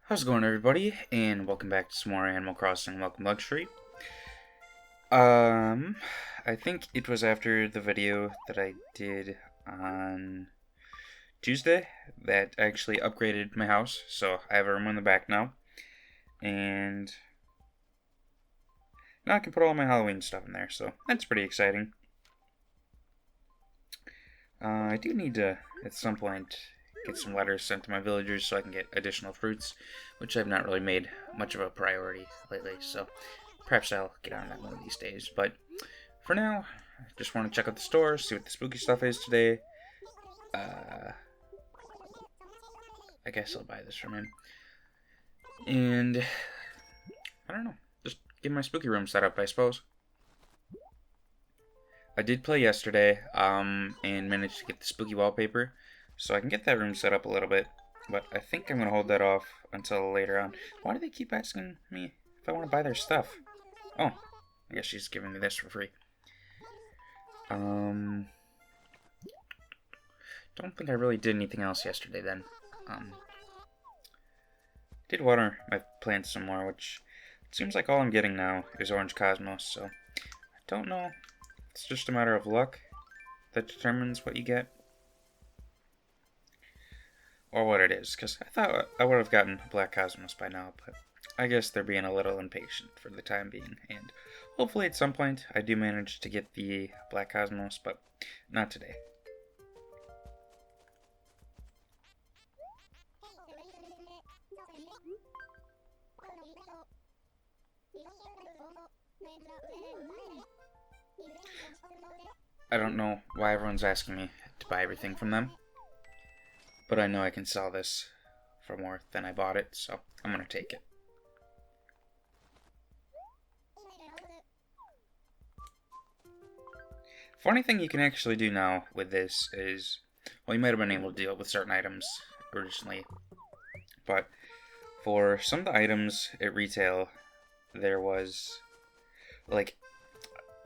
How's it going, everybody? And welcome back to some more Animal Crossing Welcome Luxury. I think it was after the video that I did on Tuesday that I actually upgraded my house, so I have a room in the back now. And now I can put all my Halloween stuff in there, so that's pretty exciting. I do need to, at some point, get some letters sent to my villagers so I can get additional fruits, which I've not really made much of a priority lately, so perhaps I'll get on that one of these days. But for now, I just want to check out the store, see what the spooky stuff is today. I guess I'll buy this from him. And I don't know, just get my spooky room set up, I suppose. I did play yesterday, and managed to get the spooky wallpaper, so I can get that room set up a little bit, but I think I'm going to hold that off until later on. Why do they keep asking me if I want to buy their stuff? Oh, I guess she's giving me this for free. Don't think I really did anything else yesterday then. Did water my plants some more, which it seems like all I'm getting now is orange cosmos, so I don't know. It's just a matter of luck that determines what you get. Or what it is, because I thought I would have gotten black cosmos by now, but I guess they're being a little impatient for the time being, and hopefully at some point I do manage to get the black cosmos, but not today. I don't know why everyone's asking me to buy everything from them, but I know I can sell this for more than I bought it, so I'm going to take it. Funny thing you can actually do now with this is, well, you might have been able to do it with certain items originally, but for some of the items at retail, there was, like,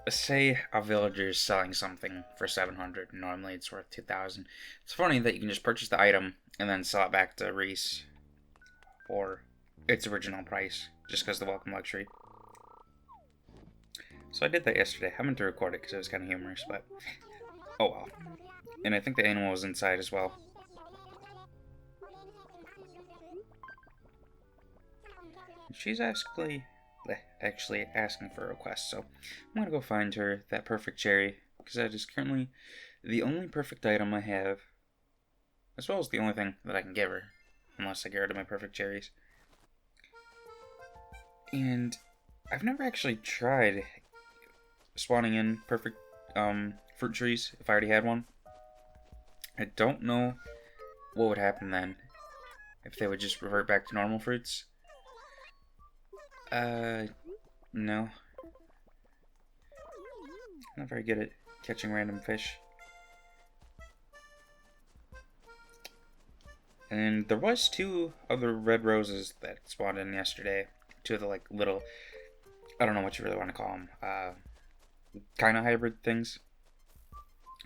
say a villager is selling something for 700 and normally it's worth 2,000. It's funny that you can just purchase the item and then sell it back to Reese for its original price just because of the welcome luxury. So I did that yesterday. I meant to record it because it was kind of humorous, but oh well. And I think the animal was inside as well. She's actually asking for a request, so I'm gonna go find her that perfect cherry, because that is currently the only perfect item I have, as well as the only thing that I can give her, unless I get rid of my perfect cherries. And I've never actually tried spawning in perfect fruit trees if I already had one. I don't know what would happen then, if they would just revert back to normal fruits. No. Not very good at catching random fish. And there was 2 other red roses that spawned in yesterday. 2 of the, like, little, I don't know what you really want to call them, kind of hybrid things.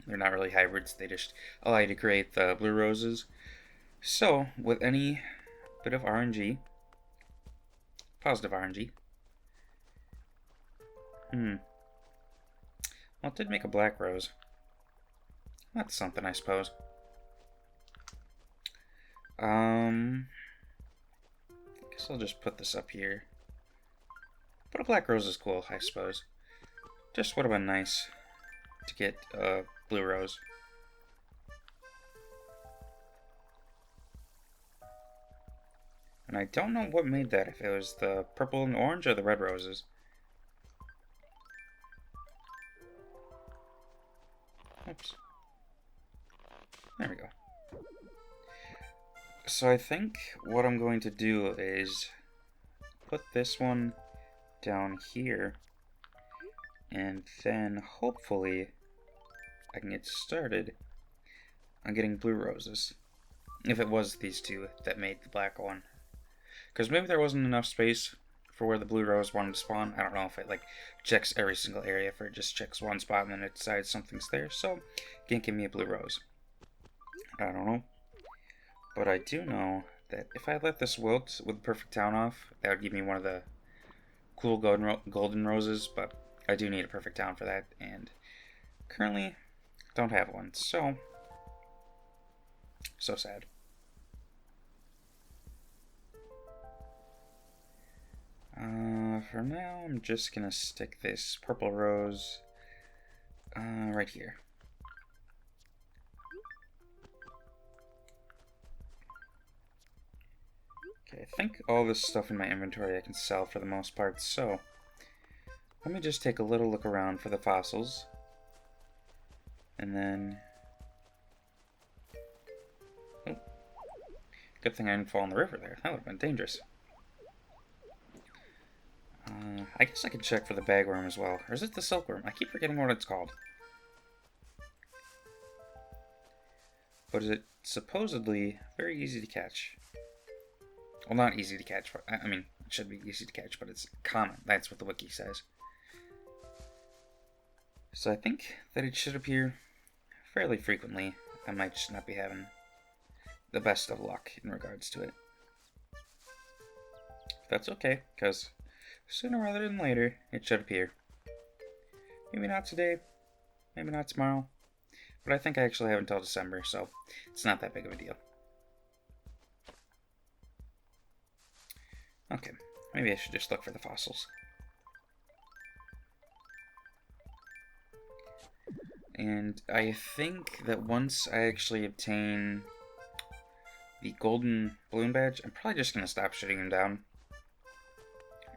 They're not really hybrids, they just allow you to create the blue roses. So, with any bit of RNG, positive RNG. Well, it did make a black rose. That's something, I suppose. I guess I'll just put this up here. But a black rose is cool, I suppose. Just would have been nice to get a blue rose. And I don't know what made that, if it was the purple and orange or the red roses. Oops. There we go. So I think what I'm going to do is put this one down here, and then hopefully I can get started on getting blue roses. If it was these 2 that made the black one. Because maybe there wasn't enough space for where the blue rose wanted to spawn. I don't know if it, like, checks every single area, if it just checks one spot and then it decides something's there. So, it can't give me a blue rose. I don't know. But I do know that if I let this wilt with perfect town off, that would give me one of the cool golden roses, but I do need a perfect town for that, and currently don't have one, so sad. For now, I'm just gonna stick this purple rose right here. Okay, I think all this stuff in my inventory I can sell for the most part, so let me just take a little look around for the fossils. And then... Oh. Good thing I didn't fall in the river there. That would have been dangerous. I guess I could check for the bagworm as well. Or is it the silkworm? I keep forgetting what it's called. But is it supposedly very easy to catch? Well, not easy to catch, but I mean, it should be easy to catch, but it's common. That's what the wiki says. So I think that it should appear fairly frequently. I might just not be having the best of luck in regards to it. That's okay, because sooner rather than later, it should appear. Maybe not today, maybe not tomorrow, but I think I actually have until December, so it's not that big of a deal. Okay, maybe I should just look for the fossils. And I think that once I actually obtain the golden balloon badge, I'm probably just going to stop shooting them down.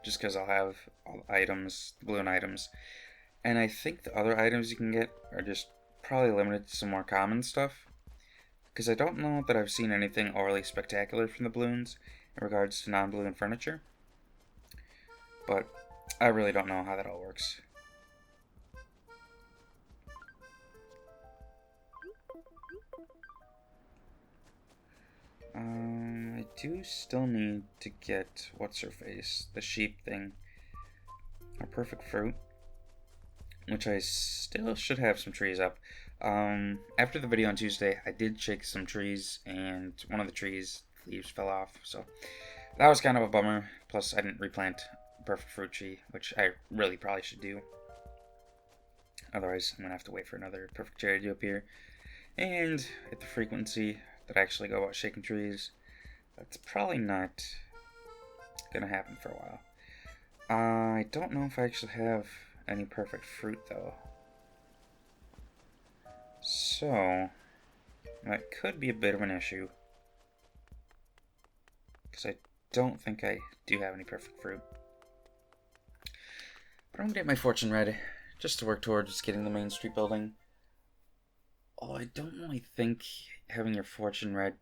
Just because I'll have all the items, the balloon items. And I think the other items you can get are just probably limited to some more common stuff. Because I don't know that I've seen anything overly spectacular from the balloons in regards to non-balloon furniture. But I really don't know how that all works. I do still need to get, what's-her-face, the sheep thing, a perfect fruit, which I still should have some trees up. After the video on Tuesday, I did shake some trees, and one of the trees, leaves fell off, so that was kind of a bummer. Plus, I didn't replant a perfect fruit tree, which I really probably should do. Otherwise, I'm going to have to wait for another perfect cherry to appear. And at the frequency that I actually go about shaking trees, that's probably not going to happen for a while. I don't know if I actually have any perfect fruit, though. So, that could be a bit of an issue. Because I don't think I do have any perfect fruit. But I'm going to get my fortune red, just to work towards getting the main street building. Although I don't really think having your fortune red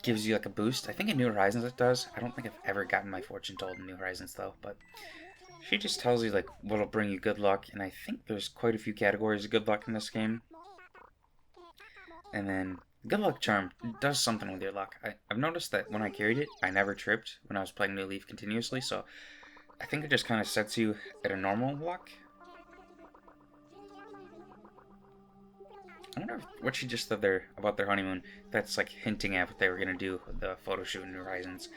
gives you like a boost. I think in New Horizons it does. I don't think I've ever gotten my fortune told in New Horizons though, but she just tells you like what'll bring you good luck, and I think there's quite a few categories of good luck in this game. And then good luck charm does something with your luck. I've noticed that when I carried it, I never tripped when I was playing New Leaf continuously, so I think it just kind of sets you at a normal luck. I wonder what she just said there about their honeymoon. That's like hinting at what they were going to do with the photo shoot in New Horizons.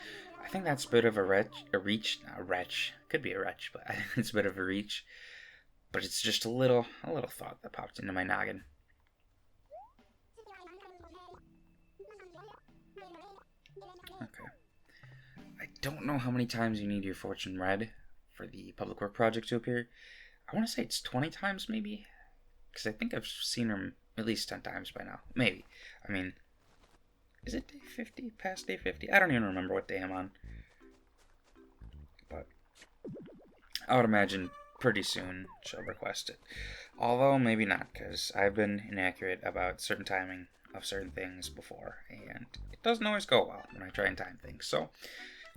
I think that's a bit of a reach. Could be a retch, but I think it's a bit of a reach. But it's just a little thought that popped into my noggin. Okay. I don't know how many times you need your fortune red for the public work project to appear. I want to say it's 20 times maybe, because I think I've seen her at least 10 times by now. Maybe. I mean, is it day 50? Past day 50? I don't even remember what day I'm on. But I would imagine pretty soon she'll request it. Although maybe not, because I've been inaccurate about certain timing of certain things before, and it doesn't always go well when I try and time things. So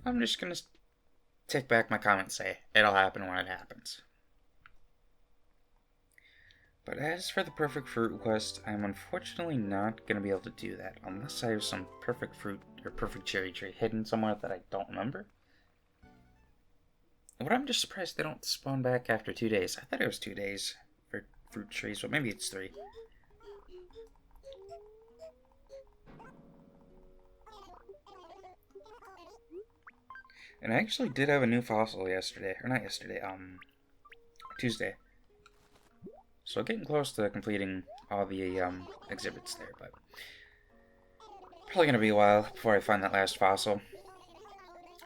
I'm just going to take back my comment and say it'll happen when it happens. But as for the perfect fruit quest, I'm unfortunately not going to be able to do that unless I have some perfect fruit or perfect cherry tree hidden somewhere that I don't remember. But I'm just surprised they don't spawn back after 2 days. I thought it was 2 days for fruit trees, but maybe it's 3. And I actually did have a new fossil yesterday. Or not yesterday, Tuesday. So getting close to completing all the exhibits there, but probably gonna be a while before I find that last fossil.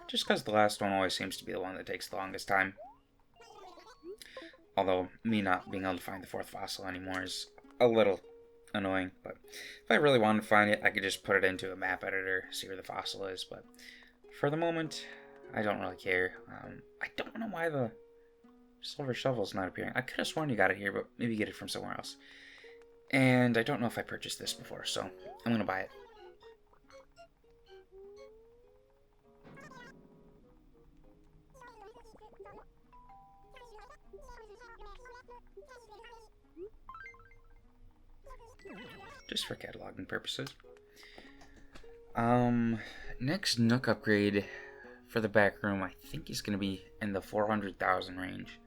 Just because the last one always seems to be the one that takes the longest time. Although me not being able to find the fourth fossil anymore is a little annoying. But if I really wanted to find it, I could just put it into a map editor, see where the fossil is. But for the moment, I don't really care. I don't know why the silver shovel's not appearing. I could have sworn you got it here, but maybe get it from somewhere else. And I don't know if I purchased this before, so I'm gonna buy it. Just for cataloging purposes. Next Nook upgrade for the back room, I think is going to be in the 400,000 range.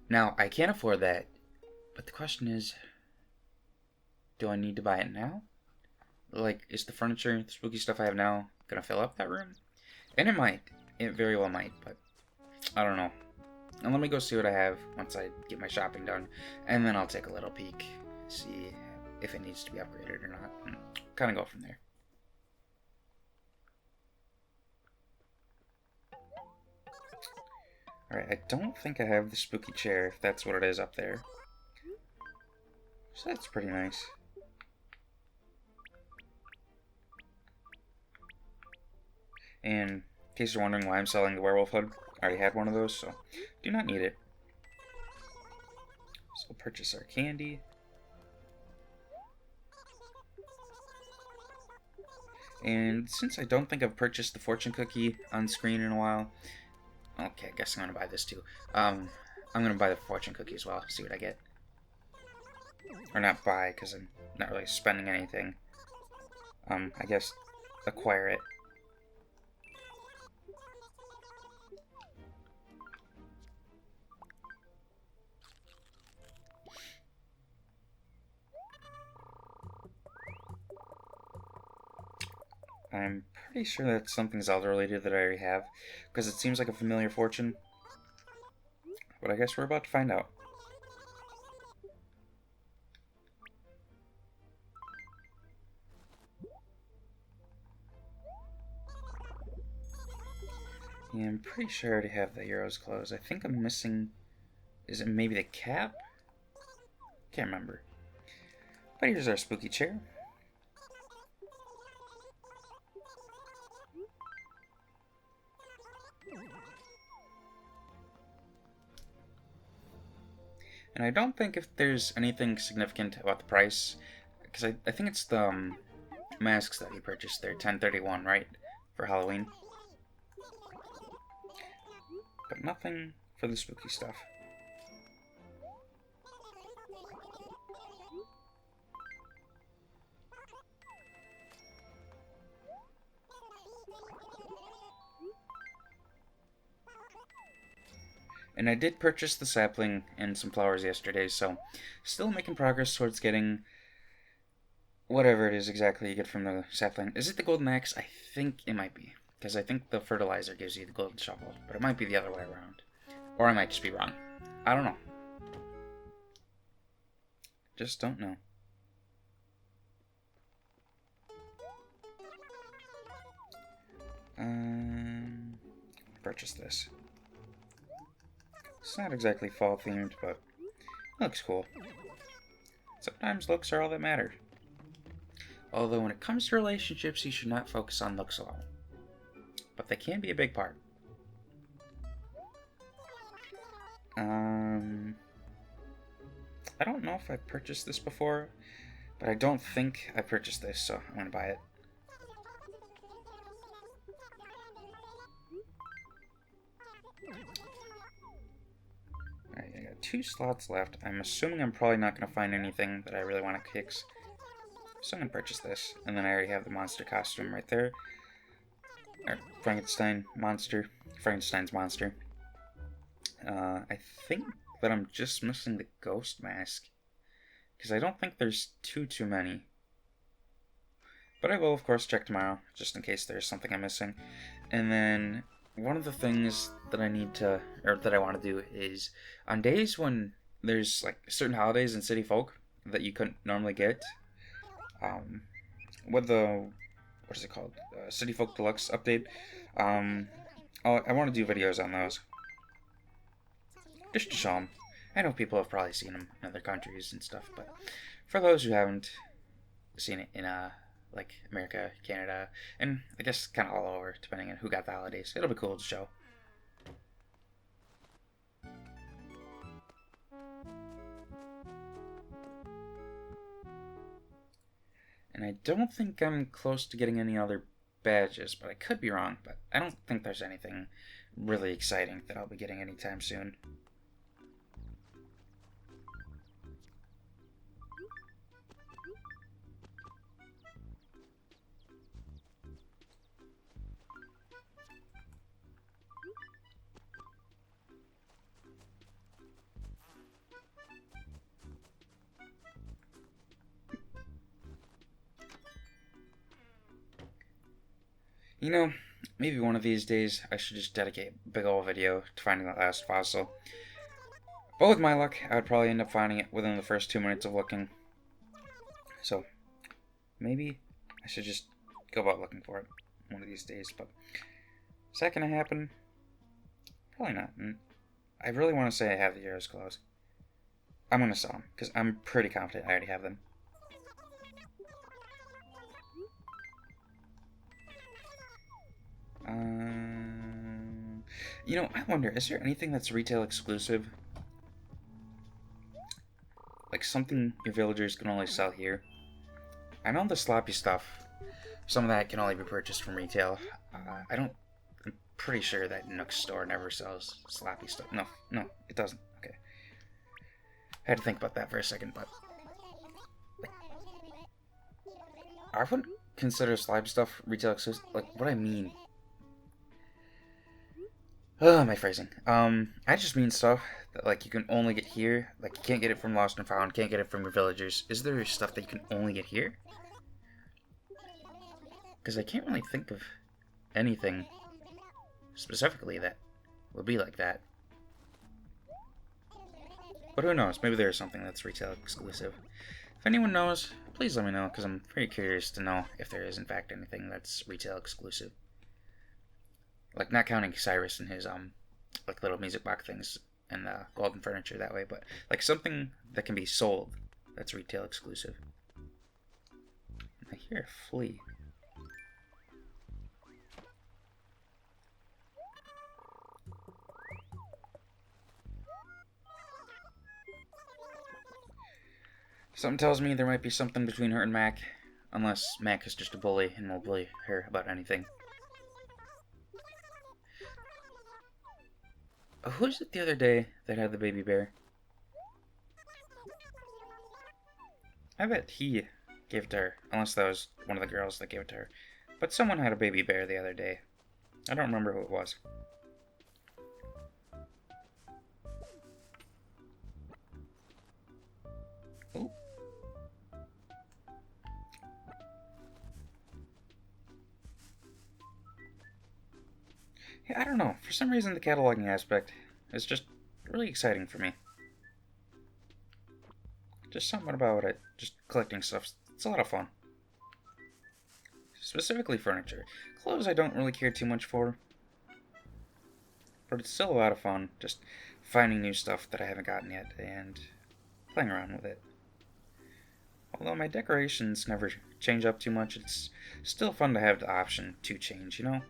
Now, I can't afford that, but the question is, do I need to buy it now? Like, is the furniture, the spooky stuff I have now, going to fill up that room? And it might. It very well might, but I don't know. And let me go see what I have once I get my shopping done, and then I'll take a little peek, see if it needs to be upgraded or not, and kind of go from there. Alright, I don't think I have the spooky chair, if that's what it is up there. So that's pretty nice. And in case you're wondering why I'm selling the werewolf hood, I already had one of those, so do not need it. So we'll purchase our candy. And since I don't think I've purchased the fortune cookie on screen in a while, okay, I guess I'm going to buy this too. I'm going to buy the fortune cookie as well, see what I get. Or not buy, because I'm not really spending anything. I guess acquire it. I'm pretty sure that's something Zelda related that I already have, because it seems like a familiar fortune. But I guess we're about to find out. Yeah, I'm pretty sure I already have the hero's clothes. I think I'm missing... Is it maybe the cap? Can't remember. But here's our spooky chair. And I don't think if there's anything significant about the price, because I think it's the masks that he purchased there, 1031, right? For Halloween. But nothing for the spooky stuff. And I did purchase the sapling and some flowers yesterday, so still making progress towards getting whatever it is exactly you get from the sapling. Is it the golden axe? I think it might be, because I think the fertilizer gives you the golden shovel, but it might be the other way around. Or I might just be wrong. I don't know. Just don't know. Purchase this. It's not exactly fall themed, but it looks cool. Sometimes looks are all that matter. Although when it comes to relationships, you should not focus on looks alone. But they can be a big part. I don't know if I purchased this before, but I don't think I purchased this, so I'm gonna buy it. Alright, I got 2 slots left. I'm assuming I'm probably not gonna find anything that I really want to fix. So I'm gonna purchase this. And then I already have the monster costume right there. Or Frankenstein's monster. I think that I'm just missing the ghost mask. Because I don't think there's too many. But I will, of course, check tomorrow, just in case there's something I'm missing. And then one of the things that I need to, or that I want to do is on days when there's like certain holidays in City Folk that you couldn't normally get, um, with the, what is it called? City Folk Deluxe update. Um, I want to do videos on those. Just to show them. I know people have probably seen them in other countries and stuff, but for those who haven't seen it in like America, Canada, and I guess kind of all over, depending on who got the holidays, it'll be cool to show. And I don't think I'm close to getting any other badges, but I could be wrong. But I don't think there's anything really exciting that I'll be getting anytime soon. You know, maybe one of these days I should just dedicate a big old video to finding that last fossil. But with my luck, I would probably end up finding it within the first 2 minutes of looking. So, maybe I should just go about looking for it one of these days. But is that going to happen? Probably not. And I really want to say I have the arrows closed. I'm going to sell them, because I'm pretty confident I already have them. You know, I wonder, is there anything that's retail exclusive? Like something your villagers can only sell here? I know the sloppy stuff, some of that can only be purchased from retail. I'm pretty sure that Nook's store never sells sloppy stuff. No, it doesn't. Okay. I had to think about that for a second, but... Like, I wouldn't consider sloppy stuff retail exclusive. Like, what I mean... Oh, my phrasing. I just mean stuff that, like, you can only get here. Like, you can't get it from Lost and Found, can't get it from your villagers. Is there stuff that you can only get here? Because I can't really think of anything specifically that would be like that. But who knows? Maybe there's something that's retail exclusive. If anyone knows, please let me know, because I'm very curious to know if there is, in fact, anything that's retail exclusive. Like, not counting Cyrus and his, like, little music box things and golden furniture that way, but, like, something that can be sold that's retail exclusive. I hear a flea. Something tells me there might be something between her and Mac, unless Mac is just a bully and will bully her about anything. Who was it the other day that had the baby bear? I bet he gave it to her, unless that was one of the girls that gave it to her. But someone had a baby bear the other day. I don't remember who it was. Ooh. Yeah, I don't know. For some reason, the cataloging aspect is just really exciting for me. Just something about it. Just collecting stuff. It's a lot of fun. Specifically furniture. Clothes I don't really care too much for. But it's still a lot of fun. Just finding new stuff that I haven't gotten yet and playing around with it. Although my decorations never change up too much, it's still fun to have the option to change, you know?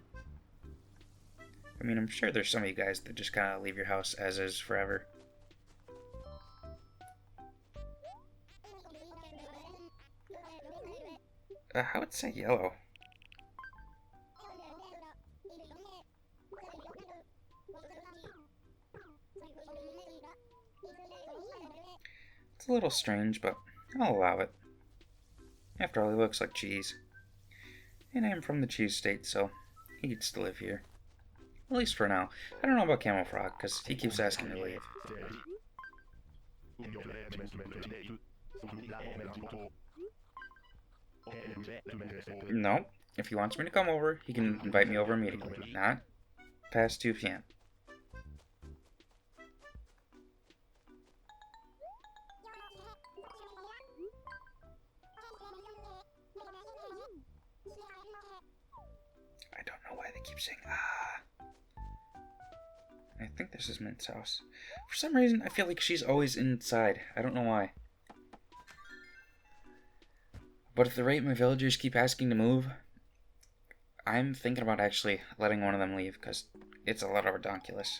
I mean, I'm sure there's some of you guys that just kind of leave your house as is forever. How would it say yellow? It's a little strange, but I'll allow it. After all, he looks like cheese. And I am from the cheese state, so he gets to live here. At least for now. I don't know about Camel Frog, because he keeps asking to leave. No. If he wants me to come over, he can invite me over immediately. Not past 2 p.m. I don't know why they keep saying ah. I think this is Mint's house. For some reason, I feel like she's always inside. I don't know why. But at the rate my villagers keep asking to move, I'm thinking about actually letting one of them leave, because it's a lot of redonkulous.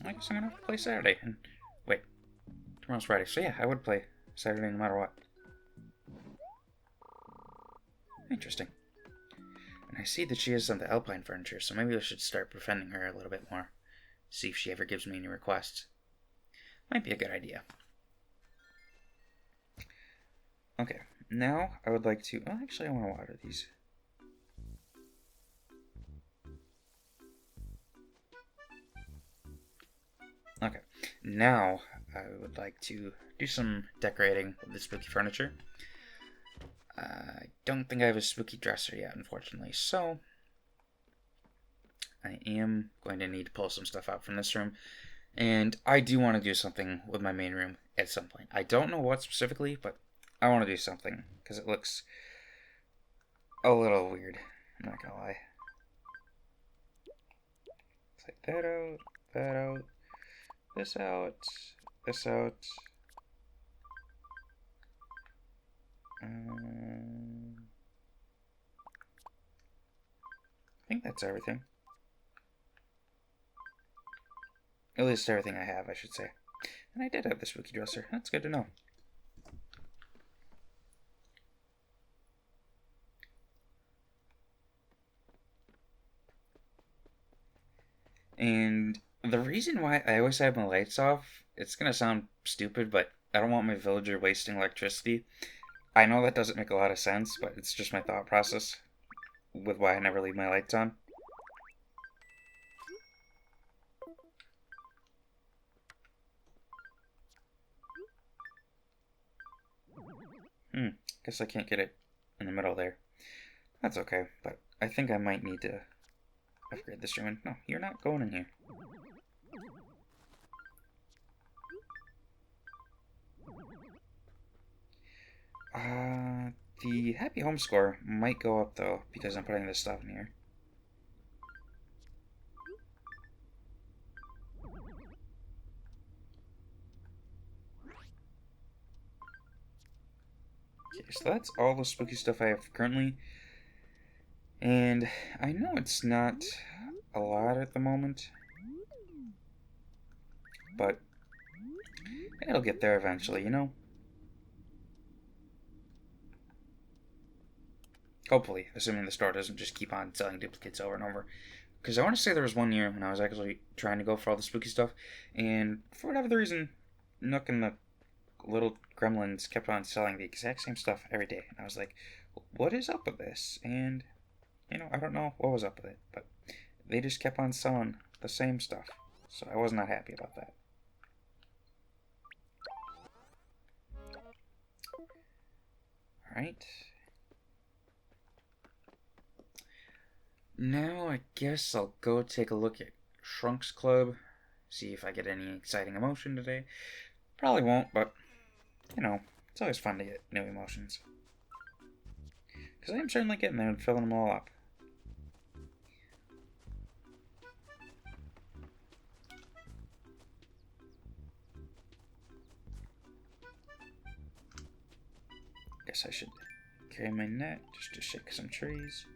I guess I'm gonna have to play Saturday. And wait, tomorrow's Friday, so yeah, I would play Saturday no matter what. Interesting. And I see that she has some of the Alpine furniture, so maybe I should start befriending her a little bit more. See if she ever gives me any requests. Might be a good idea. Okay, now I would like to... Oh, actually, I want to water these. Okay, now I would like to do some decorating with the spooky furniture. I don't think I have a spooky dresser yet, unfortunately, so I am going to need to pull some stuff out from this room. And I do want to do something with my main room at some point. I don't know what specifically, but I want to do something, because it looks a little weird. I'm not gonna lie. Take that out, that out, this out, this out. I think that's everything. At least everything I have, I should say. And I did have the spooky dresser. That's good to know. And the reason why I always have my lights off, it's gonna sound stupid, but I don't want my villager wasting electricity. I know that doesn't make a lot of sense, but it's just my thought process with why I never leave my lights on. Guess I can't get it in the middle there. That's okay, but I think I might need to upgrade this room. No, you're not going in here. The happy home score might go up though, because I'm putting this stuff in here. Okay, so that's all the spooky stuff I have currently. And I know it's not a lot at the moment, but it'll get there eventually, you know? Hopefully, assuming the store doesn't just keep on selling duplicates over and over. Because I want to say there was one year when I was actually trying to go for all the spooky stuff, and for whatever the reason, Nook and the little gremlins kept on selling the exact same stuff every day. And I was like, what is up with this? And, you know, I don't know what was up with it, but they just kept on selling the same stuff. So I was not happy about that. Alright. Now I guess I'll go take a look at Shrunk's Club, see if I get any exciting emotion today. Probably won't, but, you know, it's always fun to get new emotions. Because I am certainly getting there and filling them all up. Guess I should carry my net just to shake some trees.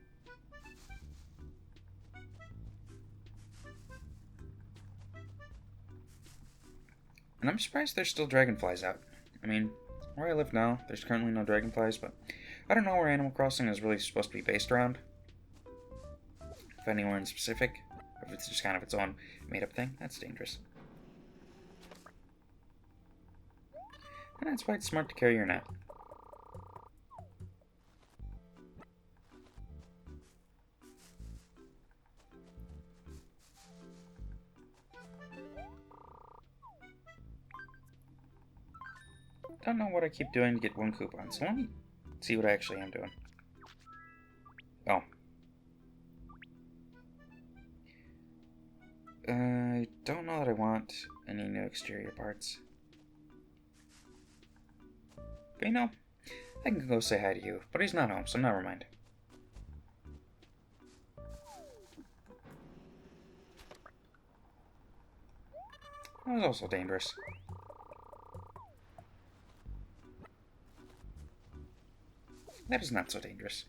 And I'm surprised there's still dragonflies out. I mean, where I live now, there's currently no dragonflies, but I don't know where Animal Crossing is really supposed to be based around. If anywhere in specific, or if it's just kind of its own made-up thing, that's dangerous. And that's why it's smart to carry your net. Don't know what I keep doing to get one coupon, so let me see what I actually am doing. I don't know that I want any new exterior parts. But you know, I can go say hi to you, but he's not home, so never mind. That was also dangerous. That is not so dangerous.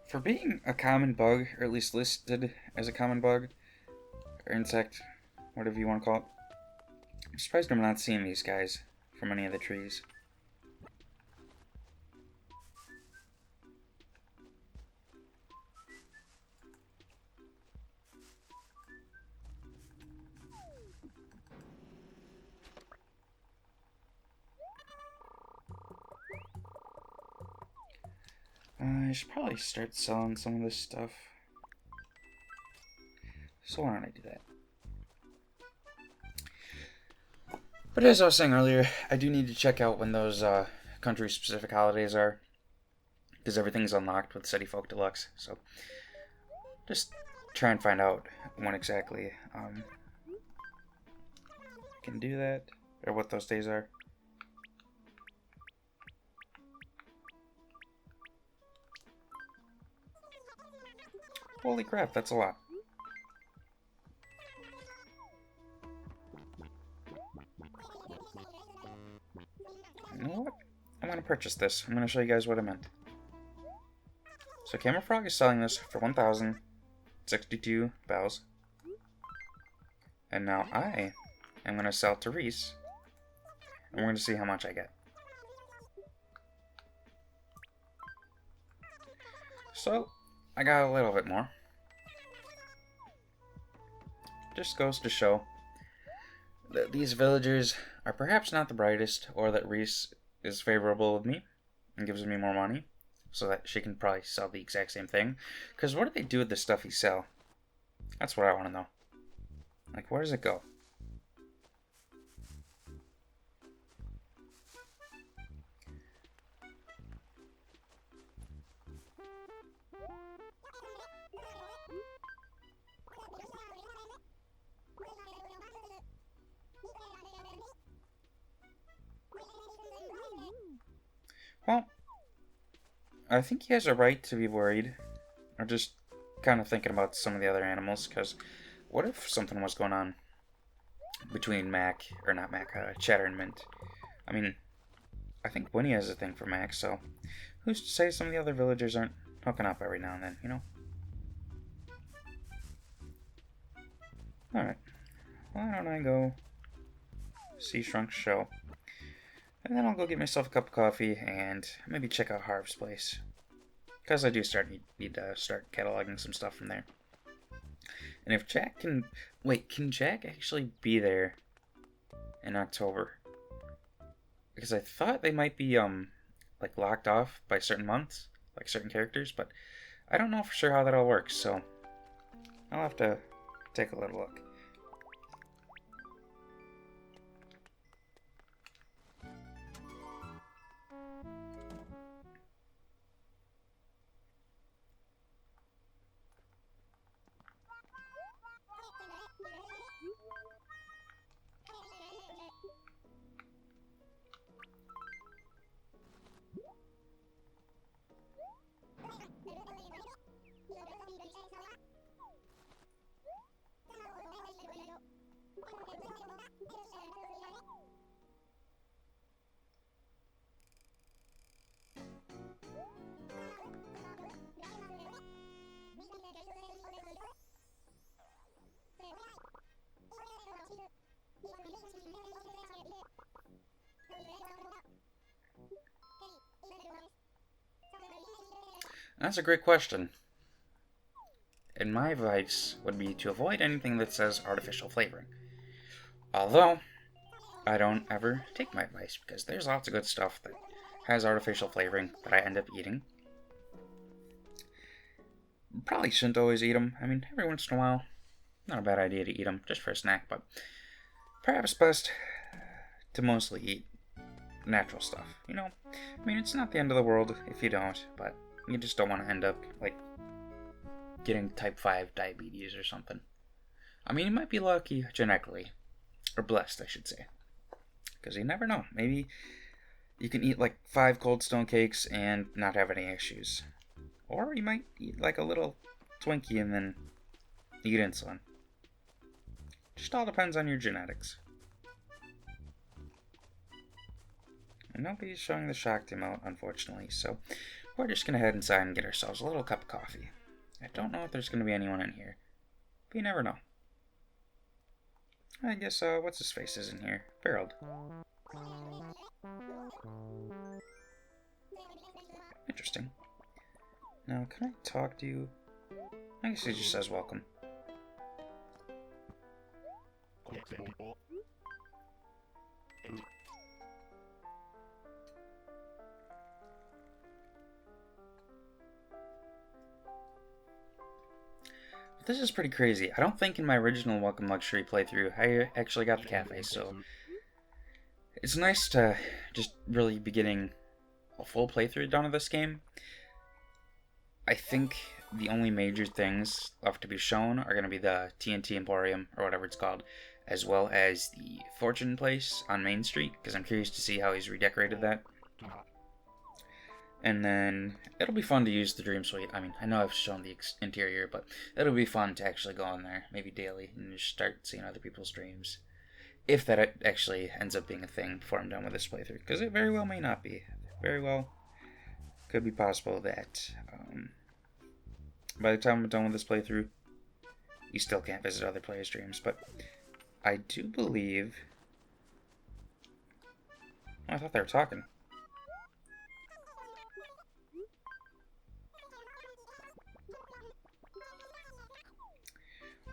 For being a common bug, or at least listed as a common bug, or insect, whatever you want to call it, I'm surprised I'm not seeing these guys from any of the trees. I should probably start selling some of this stuff. So why don't I do that? But as I was saying earlier, I do need to check out when those country-specific holidays are, because everything's unlocked with City Folk Deluxe. So just try and find out when exactly I can do that, or what those days are. Holy crap, that's a lot. You know what? I'm going to purchase this. I'm going to show you guys what I meant. So Camera Frog is selling this for 1,062 bells. And now I am going to sell to Reese. And we're going to see how much I get. So, I got a little bit more. Just goes to show that these villagers are perhaps not the brightest, or that Reese is favorable with me and gives me more money so that she can probably sell the exact same thing. Because what do they do with the stuff you sell? That's what I want to know. Like, where does it go? Well, I think he has a right to be worried. I'm just kind of thinking about some of the other animals, because what if something was going on between Mac, or not Mac, Cheddar and Mint? I mean, I think Winnie has a thing for Mac, so who's to say some of the other villagers aren't hooking up every now and then, you know? Alright, why don't I go see Shrunk's show? And then I'll go get myself a cup of coffee and maybe check out Harv's place. Because I do need to start cataloging some stuff from there. And if Jack can... Wait, can Jack actually be there in October? Because I thought they might be, like, locked off by certain months, like certain characters, but I don't know for sure how that all works, so I'll have to take a little look. That's a great question. And my advice would be to avoid anything that says artificial flavoring. Although, I don't ever take my advice, because there's lots of good stuff that has artificial flavoring that I end up eating. Probably shouldn't always eat them. I mean, every once in a while, not a bad idea to eat them just for a snack, but perhaps best to mostly eat natural stuff. You know, I mean, it's not the end of the world if you don't, but you just don't want to end up, like, getting type 5 diabetes or something. I mean, you might be lucky genetically, or blessed, I should say, because you never know. Maybe you can eat, like, 5 Cold Stone cakes and not have any issues. Or you might eat, like, a little Twinkie and then eat insulin. Just all depends on your genetics. And nobody's showing the shocked emote, unfortunately, so we're just gonna head inside and get ourselves a little cup of coffee. I don't know if there's gonna be anyone in here, but you never know. I guess, what's his face is in here? Harold. Interesting. Now, can I talk to you? I guess he just says welcome. This is pretty crazy. I don't think in my original Welcome Luxury playthrough I actually got the cafe, so it's nice to just really be getting a full playthrough done of this game. I think the only major things left to be shown are going to be the TNT Emporium, or whatever it's called, as well as the Fortune Place on Main Street, because I'm curious to see how he's redecorated that. And then it'll be fun to use the Dream Suite. I mean, I know I've shown the interior, but it'll be fun to actually go in there, maybe daily, and just start seeing other people's dreams. If that actually ends up being a thing before I'm done with this playthrough, because it very well may not be. Very well could be possible that by the time I'm done with this playthrough, you still can't visit other players' dreams. But I do believe... Oh, I thought they were talking.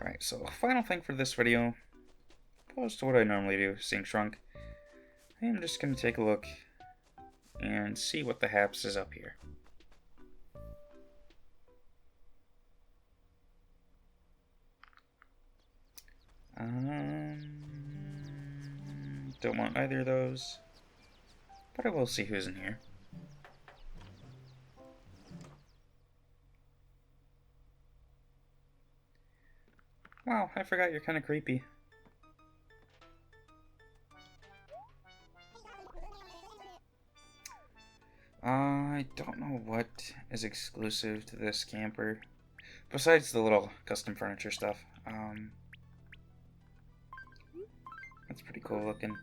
Alright, so final thing for this video, opposed to what I normally do, seeing Shrunk, I am just going to take a look and see what the haps is up here. Don't want either of those, but I will see who's in here. Wow, I forgot you're kind of creepy. I don't know what is exclusive to this camper, besides the little custom furniture stuff. That's pretty cool looking.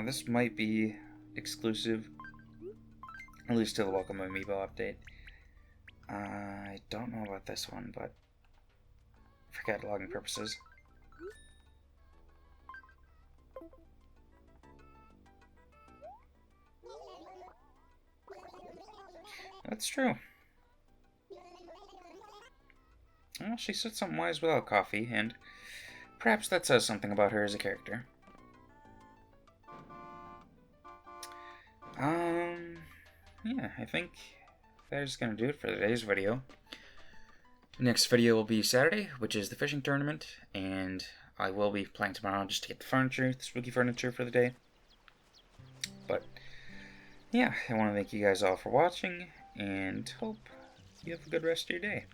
This might be exclusive, at least to the Welcome Amiibo update. I don't know about this one, but for cataloging purposes. That's true. Well, she said something wise without coffee, and perhaps that says something about her as a character. Yeah, I think that is going to do it for today's video. Next video will be Saturday, which is the fishing tournament, and I will be playing tomorrow just to get the furniture, the spooky furniture for the day. But, yeah, I want to thank you guys all for watching, and hope you have a good rest of your day.